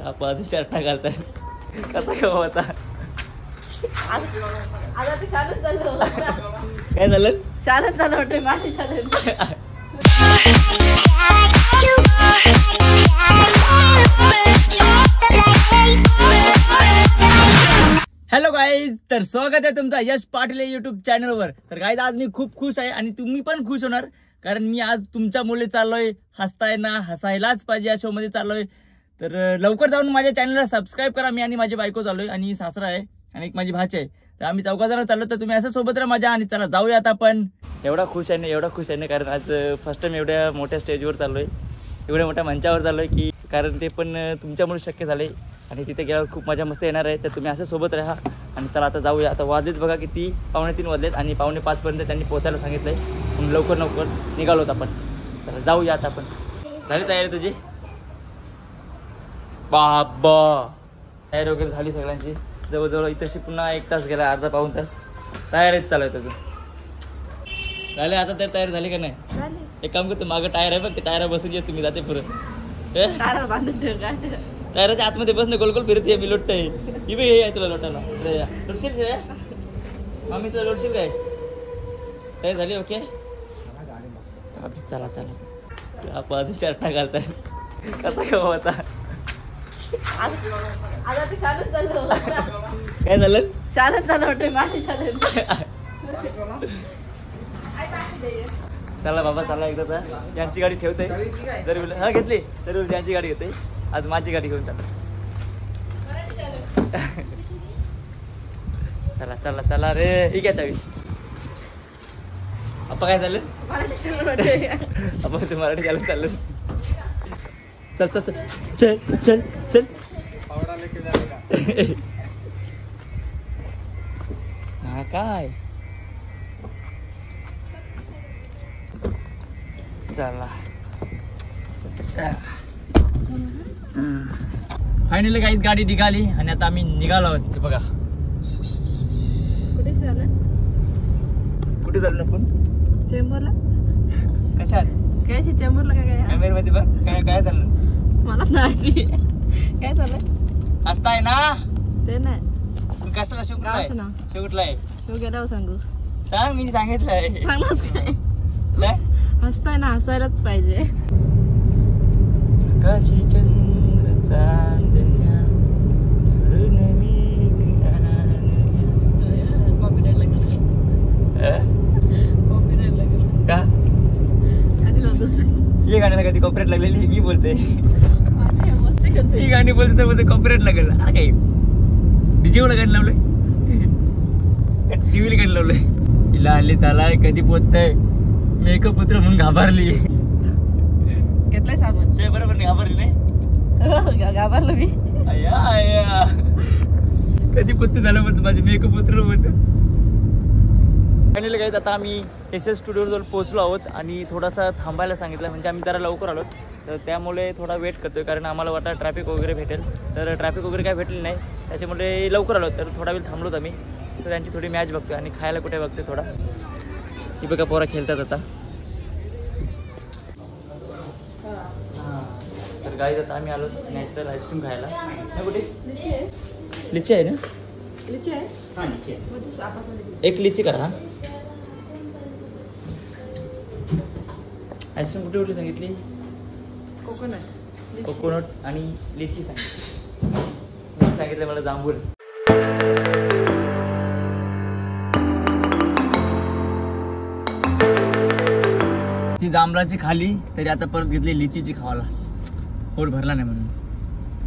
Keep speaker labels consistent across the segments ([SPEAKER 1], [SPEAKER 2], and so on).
[SPEAKER 1] आपण चरटा घालताय कसा खाऊ आता काय झालं
[SPEAKER 2] शाळेत चालू होते माझी शाळेत
[SPEAKER 1] हॅलो गाईज, तर स्वागत आहे तुमचं यश पाटील यूट्यूब चॅनलवर. तर गाईज आज मी खूप खुश आहे आणि तुम्ही पण खुश होणार, कारण मी आज तुमच्या मुले चाललोय. हसताय ना, हसायलाच पाहिजे या शो मध्ये चाललोय. तर लवकर जाऊन माझ्या चॅनलला सबस्क्राईब करा. मी आणि माझी बायको चाललोय आणि सासरा आहे आणि एक माझी भाची आहे. तर आम्ही चौघाजण चाललो. तर तुम्ही असं सोबत राहा माझ्या आणि चला जाऊया आता आपण. एवढा खुश आहे ना कारण आज फर्स्ट टाइम एवढ्या मोठ्या स्टेजवर चाललोय, एवढ्या मोठ्या मंचावर चाललोय की कारण ते पण तुमच्यामुळे शक्य झाले आणि तिथे गेल्यावर खूप मजा मस्त येणार आहे. तर तुम्ही असं सोबत राहा आणि चला आता जाऊया. आता वाजलेत बघा किती, 4:45 वाजलेत आणि 4:45 पर्यंत त्यांनी पोचायला सांगितलंय. म्हणून लवकर निघालोत आपण. चला जाऊया आता आपण. झाली तयारी तुझी? बाबा तयारी वगैरे झाली सगळ्यांची. जवळजवळ इथंशी पुन्हा 1 तास गेला, अर्धा पाऊण तास तयारीच चालू आहे. तुझं झाले आता? तर तयारी झाली का नाही? एक काम करतो, मागं टायर आहे बघ, ते टायर बसून ये तुम्ही, जाते पुढे. टायराच्या आतमध्ये बस ना, गोलगोल फिरते. मी लोटतंय ही बी हे आहे तुला लोटायला. लोटशील मामी, तुला लोटशील काय? तयारी झाली? ओके चला चला. आपण चरटा घालताय कसा खाऊ आता? काय झालं?
[SPEAKER 2] शाळेत चालू होते माझी शाळेत
[SPEAKER 1] चला बाबा चला. एकदा यांची गाडी ठेवते जर हा घेतली तर त्यांची गाडी घेते. आज माझी गाडी घेऊन चालू. चला चला चला रे. ठीक आहे चावी. आपण काय झालं? आपण ते मराठी चालू चाललं. चल चल चल चल चल. हा काय चला. फायनली काहीच गाडी निघाली आणि आता आम्ही निघालो आहोत. ते बघा कुठे झालं आपण?
[SPEAKER 2] चेंबूरला.
[SPEAKER 1] कशात?
[SPEAKER 2] काय चेंबूरला काय
[SPEAKER 1] कॅमेरा मध्ये बघ. काय काय झालं
[SPEAKER 2] मला नाही. काय झालंय?
[SPEAKER 1] हसताय ना?
[SPEAKER 2] ते नाही.
[SPEAKER 1] कशाला शिव कुठलाय?
[SPEAKER 2] शिव गेल्यावर सांगू.
[SPEAKER 1] सांग, मी सांगितलंय.
[SPEAKER 2] सांगच काय? हसताय ना, हसायलाच पाहिजे.
[SPEAKER 1] आकाशी चंद्र चांदण्या का ये गाण्याला कधी कॉपरेट लागलेली? मी बोलते ही गाणी बोलते तर कॉपरेट लागेल. अरे काय डीजेला गाणी लावलंय, टीव्हीला गाणी लावलंय. हिला हल्ली चालाय कधी पोचतय. मेकअप पुत्र म्हणून घाबरली.
[SPEAKER 2] घेतलंय सामान
[SPEAKER 1] ते बरोबर घाबरली नाही?
[SPEAKER 2] घाबरलो मी.
[SPEAKER 1] आया आया कधी पुत्र झालं म्हणतो माझे मेकअप पुत्र म्हणतो. फायनली गाईज आता आम्ही SS स्टुडिओजवळ पोहोचलो आहोत आणि थोडासा थांबायला सांगितलं, म्हणजे आम्ही जरा लवकर आलो. तर त्यामुळे थोडा वेट करतोय कारण आम्हाला वाटतं ट्रॅफिक वगैरे भेटेल. तर ट्रॅफिक वगैरे काय भेटली नाही, त्याच्यामुळे लवकर आलो. तर थोडा वेळ थांबलोत आम्ही. तर त्यांची थोडी मॅच बघतोय आणि खायला कुठे बघतोय थोडा. ही बघा पोरा खेळतात आता. तर गाईज आता आम्ही आलो नॅचरल आईस्क्रीम खायला. कुठे लिची आहे ना?
[SPEAKER 2] लिची आहे.
[SPEAKER 1] हां लिची आहे. एक लिची करा. आईस्क्रीम कुठे सांगितली? कोकोनट आणि लिची सांगितली. सांगितलं मला जांभूळ. ती जांभळाची खाली तरी आता परत घेतली लिचीची खावाला. पोट भरला नाही म्हणून.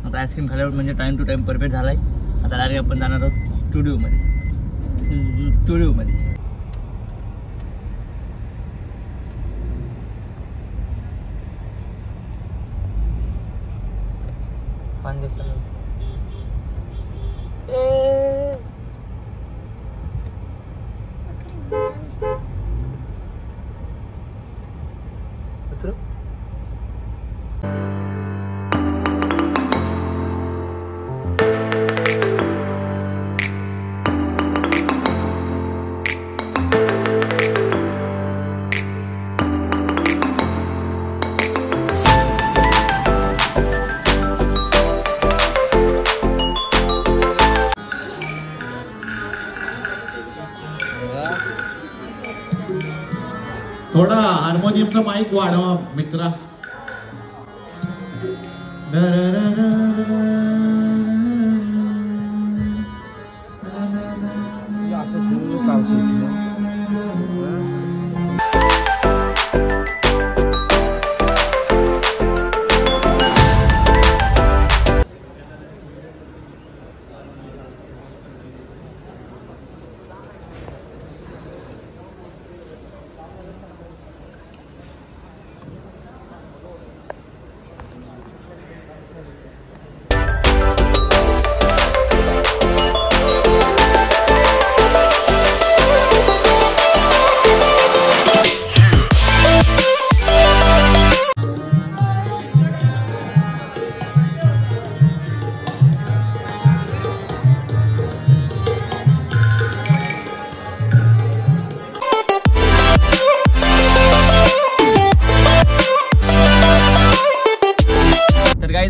[SPEAKER 1] आता आईस्क्रीम खाल्यावर म्हणजे टाइम टू टाइम परफेक्ट झालाय. आता डायरेक्ट आपण जाणार आहोत स्टुडिओमध्ये.
[SPEAKER 3] थोडा हार्मोनियमचा माईक वाढवा मित्रा.
[SPEAKER 4] असं सुरू काल सुटलं.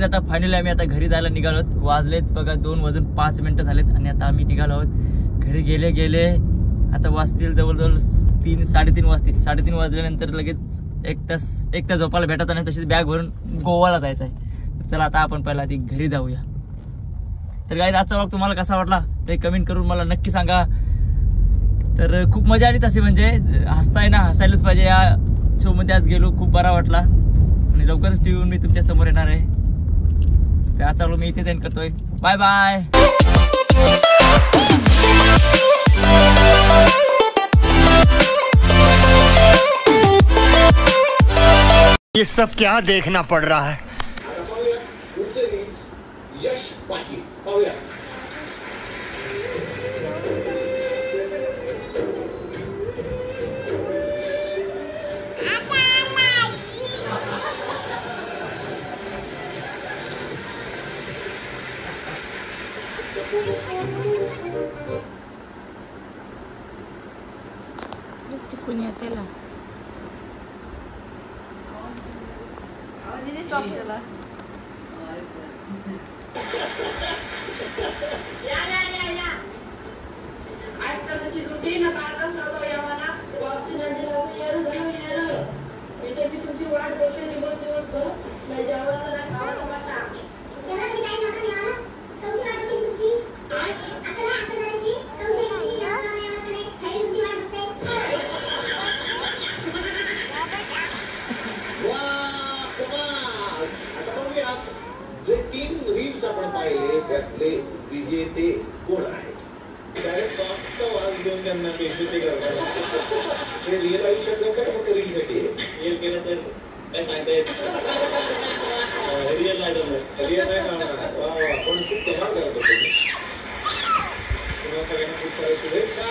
[SPEAKER 1] आता फायनली आम्ही आता घरी जायला निघालो आहोत. वाजलेत बघा 2:05 झालेत आणि आता आम्ही निघालो आहोत घरी. गेले आता वाजतील जवळजवळ 3-3:30 वाजतील. 3:30 वाजल्यानंतर लगेच एक तास झोपायला भेटत आणि तशीच बॅग भरून गोवाला जायचं आहे. चला आता आपण पहिला आधी घरी जाऊया. तर गाईज आजचा व्लॉग तुम्हाला कसा वाटला ते कमेंट करून मला नक्की सांगा. तर खूप मजा आली तशी, म्हणजे हसायलाच पाहिजे. या शो मध्ये आज गेलो, खूप बरा वाटला आणि लवकरच टीव्ही मी तुमच्या समोर येणार आहे. तर चालू मी इथे एंड करतोय. Bye bye.
[SPEAKER 5] ये सब क्या देखना पड़ रहा है.
[SPEAKER 6] यश पाटील
[SPEAKER 2] चिकून त्याला
[SPEAKER 7] तुमची वाट बघते दिवस
[SPEAKER 6] जे 3 रील्स आपण पाहिले त्यातले विजेते कोण आहेत? डायरेक्ट सॉफ्टचा वाज घेऊन त्यांना बेशुद्धी करतात. हे रिअल आयुष्यात नाही का फक्त रीलसाठी रिअल केलं तर काय सांगता येत रिअल नाही सांगणार. वा आपण खूप कमाल करतो. तुम्हाला सगळ्यांना खूप साऱ्या शुभेच्छा.